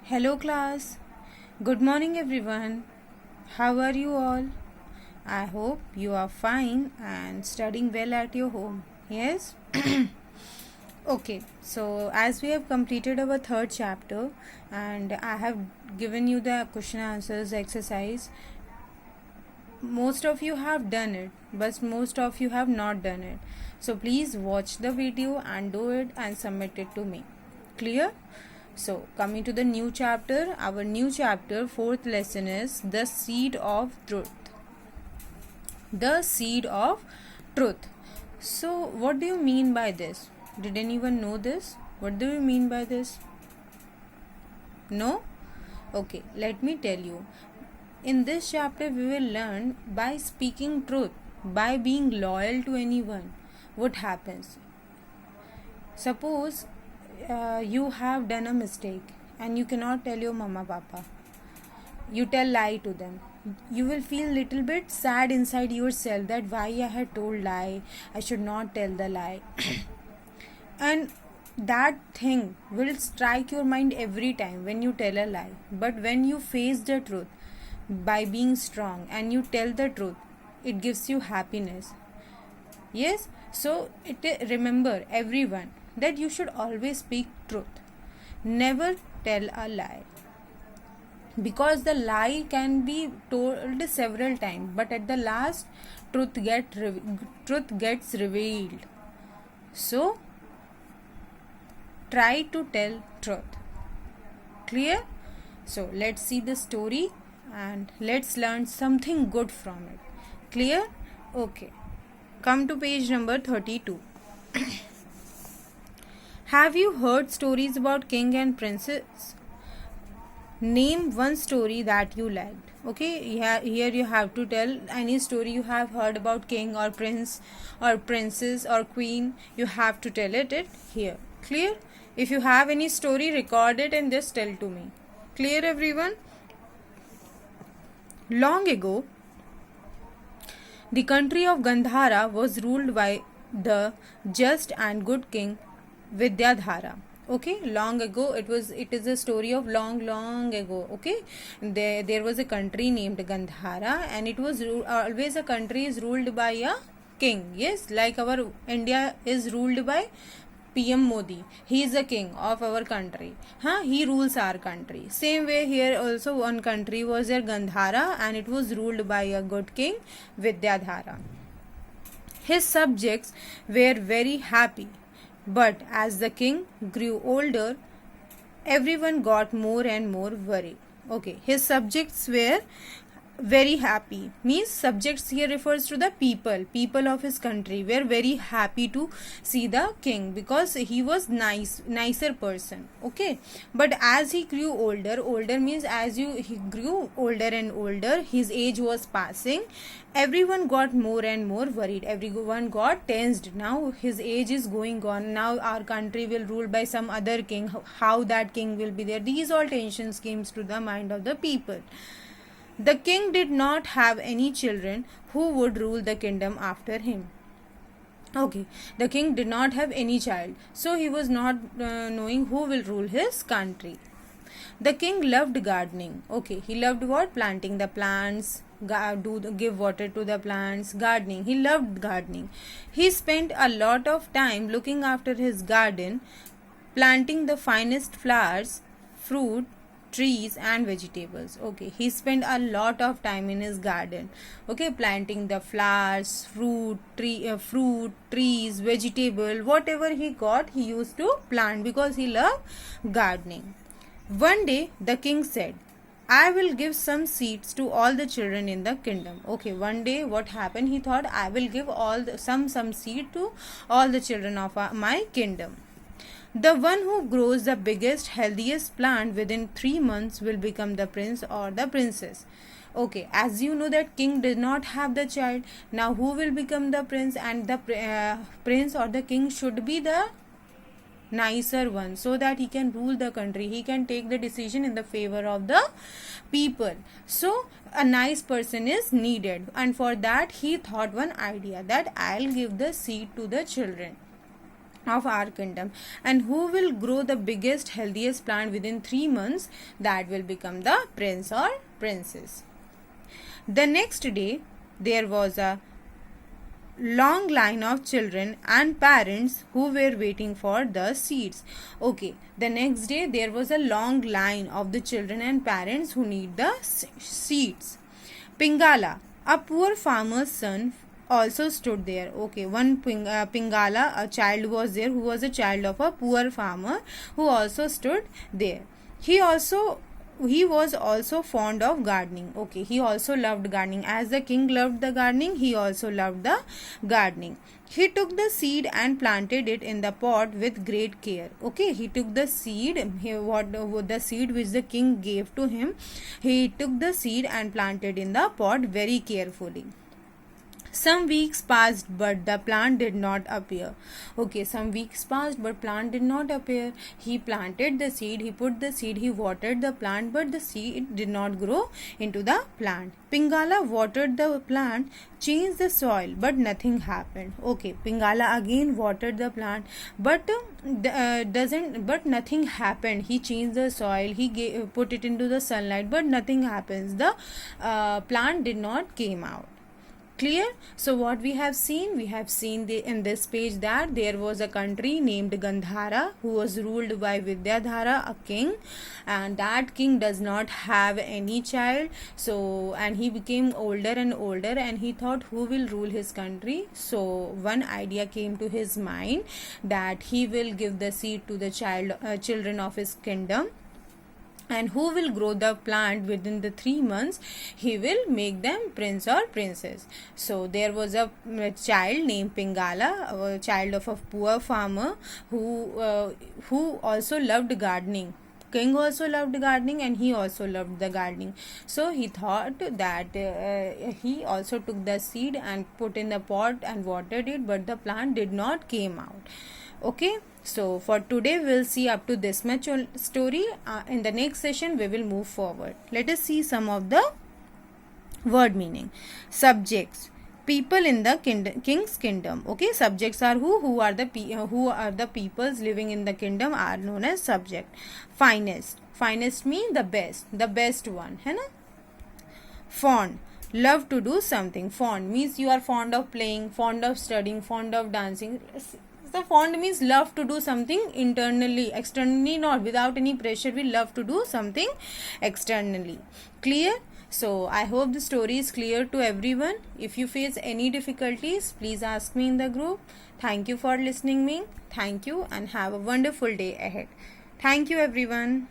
Hello, class. Good morning, everyone. How are you all? I hope you are fine and studying well at your home. Yes? Okay, so as we have completed our third chapter and I have given you the question answers exercise, most of you have done it, but most of you have not done it. So please watch the video and do it and submit it to me. Clear? So, coming to the new chapter, our new chapter, fourth lesson is the seed of truth. The seed of truth. So, what do you mean by this? Did anyone know this? What do you mean by this? No? Okay, let me tell you. In this chapter, we will learn by speaking truth, by being loyal to anyone, what happens. Suppose you have done a mistake and you cannot tell your mama papa, you tell lie to them, you will feel little bit sad inside yourself that why I had told lie, I should not tell the lie. And that thing will strike your mind every time when you tell a lie. But when you face the truth by being strong and you tell the truth, it gives you happiness. Yes, so remember everyone that you should always speak truth. Never tell a lie. Because the lie can be told several times, but at the last, truth gets revealed. So, try to tell truth. Clear? So, let's see the story and let's learn something good from it. Clear? Okay. Come to page number 32. Have you heard stories about king and princess? Name one story that you liked. Okay, here you have to tell any story you have heard about king or prince or princess or queen. You have to tell it here. Clear? If you have any story, record it and just tell to me. Clear, everyone? Long ago, the country of Gandhara was ruled by the just and good king Vidyadhara. Okay, long ago, it is a story of long ago. Okay, there was a country named Gandhara and it was always a country is ruled by a king. Yes, like our India is ruled by PM Modi. He is the king of our country. He rules our country. Same way here also one country was there Gandhara and it was ruled by a good king Vidyadhara. His subjects were very happy. But as the king grew older, everyone got more and more worried. Okay, his subjects were very happy. Means subjects here refers to the people of his country were very happy to see the king because he was nicer person. Okay, but as he grew older means he grew older and older, his age was passing, everyone got more and more worried, everyone got tensed. Now his age is going on, now our country will rule by some other king, how that king will be there, these all tensions came to the mind of the people. The king did not have any children who would rule the kingdom after him. Okay, the king did not have any child, so he was not knowing who will rule his country. The king loved gardening. Okay, he loved what? Planting the plants, give water to the plants, gardening. He loved gardening. He spent a lot of time looking after his garden, planting the finest flowers, fruit, trees and vegetables. Okay, he spent a lot of time in his garden. Okay, planting the flowers, fruit, trees, vegetable, whatever he got, he used to plant because he loved gardening. One day, the king said, I will give some seeds to all the children in the kingdom. Okay, one day what happened? He thought, I will give some seed to all the children of my kingdom. The one who grows the biggest, healthiest plant within 3 months will become the prince or the princess. Okay, as you know that king did not have the child. Now who will become the prince? And the prince or the king should be the nicer one so that he can rule the country. He can take the decision in the favor of the people. So a nice person is needed. And for that he thought one idea that I'll give the seed to the children. of our kingdom, and who will grow the biggest healthiest plant within 3 months, that will become the prince or princess. The next day there was a long line of children and parents who were waiting for the seeds. Okay, the next day there was a long line of the children and parents who need the seeds. Pingala, a poor farmer's son, also stood there. Okay, one Pingala, a child was there who was a child of a poor farmer, who also stood there. He was also fond of gardening. Okay, he also loved gardening. As the king loved the gardening, he also loved the gardening. He took the seed and planted it in the pot with great care. Okay, he took the seed, the seed which the king gave to him, he took the seed and planted in the pot very carefully. Some weeks passed, but the plant did not appear. Okay, some weeks passed, but plant did not appear. He planted the seed, he put the seed, he watered the plant, but the seed did not grow into the plant. Pingala watered the plant, changed the soil, but nothing happened. Okay, Pingala again watered the plant, but nothing happened. He changed the soil, he put it into the sunlight, but nothing happens. The plant did not came out. Clear? So what we have seen in this page that there was a country named Gandhara who was ruled by Vidyadhara, a king, and that king does not have any child. So, and he became older and older, and he thought, who will rule his country? So one idea came to his mind that he will give the seed to the children of his kingdom, and who will grow the plant within the 3 months, he will make them prince or princess. So there was a child named Pingala, a child of a poor farmer who also loved gardening. King also loved gardening, and he also loved the gardening. So he thought that he also took the seed and put in the pot and watered it, but the plant did not came out. Okay, so for today we'll see up to this much story. In the next session we will move forward. Let us see some of the word meaning. Subjects, people in the king's kingdom. Okay, subjects are who are the peoples living in the kingdom are known as subject. Finest mean the best one, है ना. Fond, love to do something. Fond means you are fond of playing, fond of studying, fond of dancing. The fond means love to do something internally, externally not, without any pressure. We love to do something externally. Clear? So I hope the story is clear to everyone. If you face any difficulties, please ask me in the group. Thank you for listening me. Thank you, and have a wonderful day ahead. Thank you everyone.